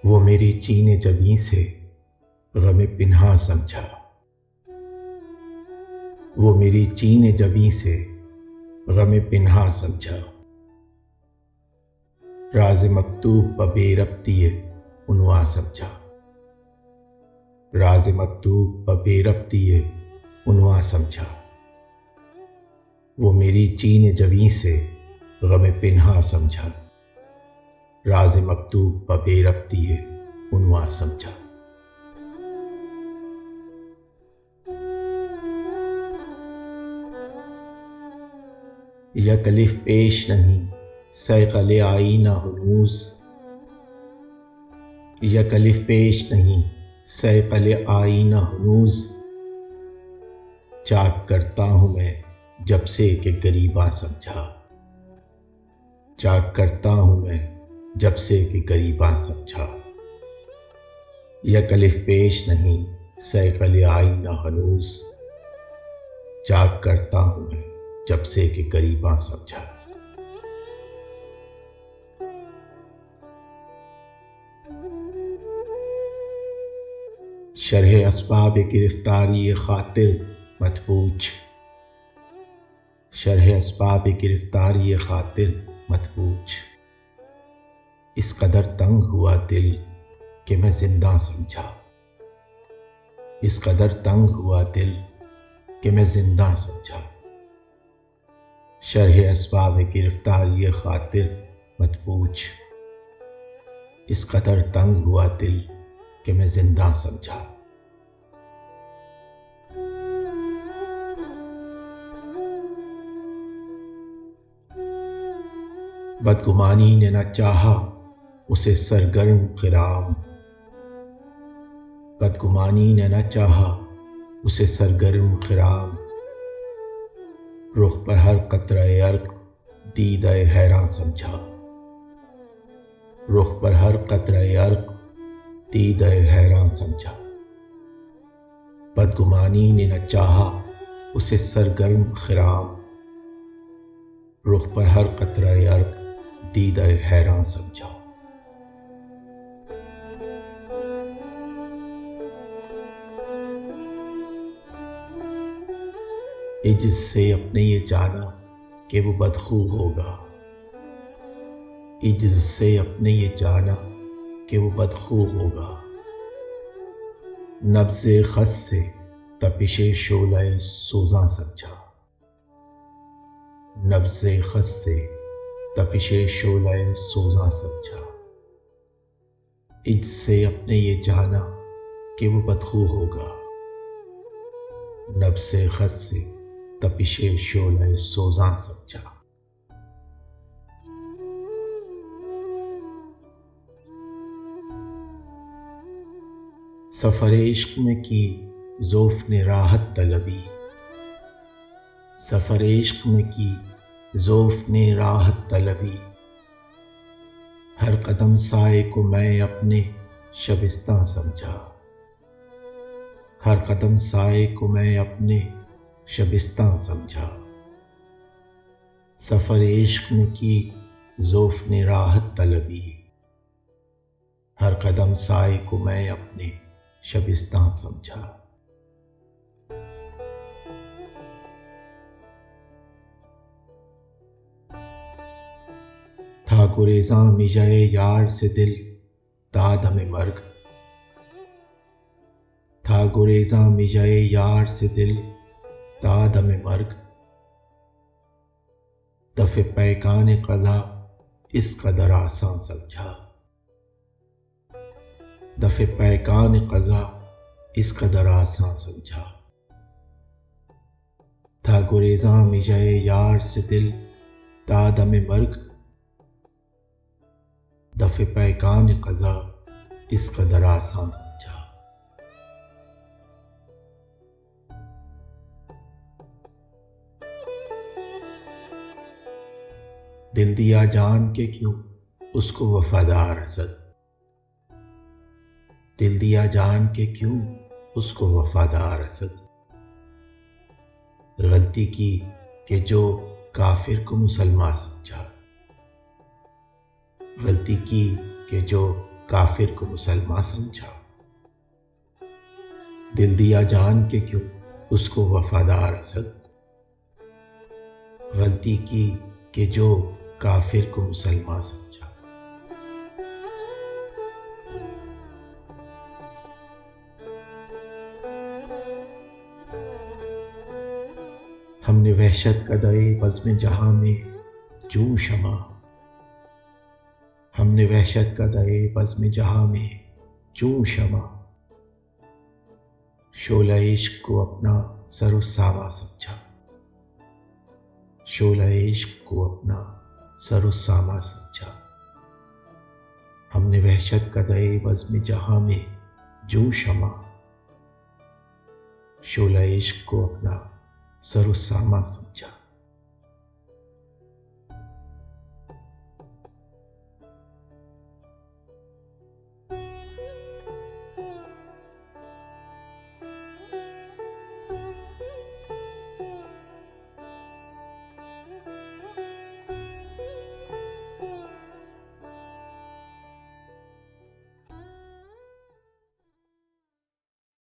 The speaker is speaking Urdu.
وہ میری چین جبیں سے غم پنہاں سمجھا، وہ میری چین جبیں سے غم پنہاں سمجھا، راز مکتوب پہ بے ربطی عنواں سمجھا، راز مکتوب پہ بے ربطی عنواں سمجھا، وہ میری چین جبیں سے غم پنہاں سمجھا، راز مکتوب پہ بے ربطی عنواں سمجھا۔ یک الف پیش نہیں صیقل آئینہ ہنوز، یک الف پیش نہیں صیقل آئینہ ہنوز، چاک کرتا ہوں میں جب سے کہ غریباں سمجھا، چاک کرتا ہوں میں جب سے کہ غریباں سمجھا، یک الف پیش نہیں صیقل آئینہ ہنوز، چاک کرتا ہوں میں جب سے کہ غریباں سمجھا۔ شرح اسباب گرفتاری خاطر مت پوچھ، شرح اسباب گرفتاری خاطر مت پوچھ، اس قدر تنگ ہوا دل کہ میں زندہ سمجھا، اس قدر تنگ ہوا دل کہ میں زندہ سمجھا، شرح اسباب گرفتاری خاطر مت پوچھ، اس قدر تنگ ہوا دل کہ میں زندہ سمجھا۔ بدگمانی نے نہ چاہا اسے سرگرم خرام، بدگمانی نے نہ چاہا اسے سرگرم خرام، رخ پر ہر قطرہ عرق دیدہ حیراں سمجھا، رخ پر ہر قطرہ عرق دیدہ حیراں سمجھا، بدگمانی نے نہ چاہا اسے سرگرم خرام، رخ پر ہر قطرہ عرق دیدہ حیراں سمجھا۔ عجز سے اپنے یہ جانا کہ وہ بدخو ہوگا، عجز سے اپنے یہ جانا کہ وہ بدخو ہوگا، نبض خس سے تپش شعلہ سوزاں سمجھا، نبض خس سے تپش شعلہ سوزاں سمجھا، عجز سے اپنے یہ جانا کہ وہ بدخو ہوگا، نبض خس سے تپش شعلہ سوزاں سمجھا۔ سفر عشق میں کی ذوف نے راحت طلبی، سفر عشق میں کی ذوف نے راحت طلبی، ہر قدم سائے کو میں اپنے شبستاں سمجھا، ہر قدم سائے کو میں اپنے شبستاں سمجھا، سفر عشق میں کی ذوف نے راحت طلبی، ہر قدم سائے کو میں اپنے شبستاں سمجھا۔ تھا گریزاں مژہ یار سے دل تا دم مرگ، تھا گریزاں مژہ یار سے دل تا دم مرگ، دفع پیکان قضا اس قدر آساں سمجھا، دفع پیکان قضا اس قدر آساں سمجھا، تھا گریزاں مژہ یار سے دل تا دم مرگ، دفع پیکان قضا اس قدر آساں سمجھا۔ دل دیا جان کے کیوں اس کو وفادار حسد، دل دیا جان کے کیوں اس کو وفادار حسد، غلطی کی کہ جو کافر کو مسلمان سمجھا، غلطی کی کہ جو کافر کو مسلمان سمجھا، دل دیا جان کے کیوں اس کو وفادار اسد، غلطی کی کہ جو کافر کو مسلمان سمجھا۔ ہم نے وحشت قدائے بزم جہاں میں جوں شمع، ہم نے وحشت قدائے بزم جہاں میں جوں شمع، شعلہ عشق کو اپنا سر و ساماں سمجھا، شعلہ عشق کو اپنا سر و ساماں سمجھا۔ ہم نے وحشت قدائے بزم جہاں میں جوں شمع، شعلہ عشق کو اپنا سر و ساماں سمجھا۔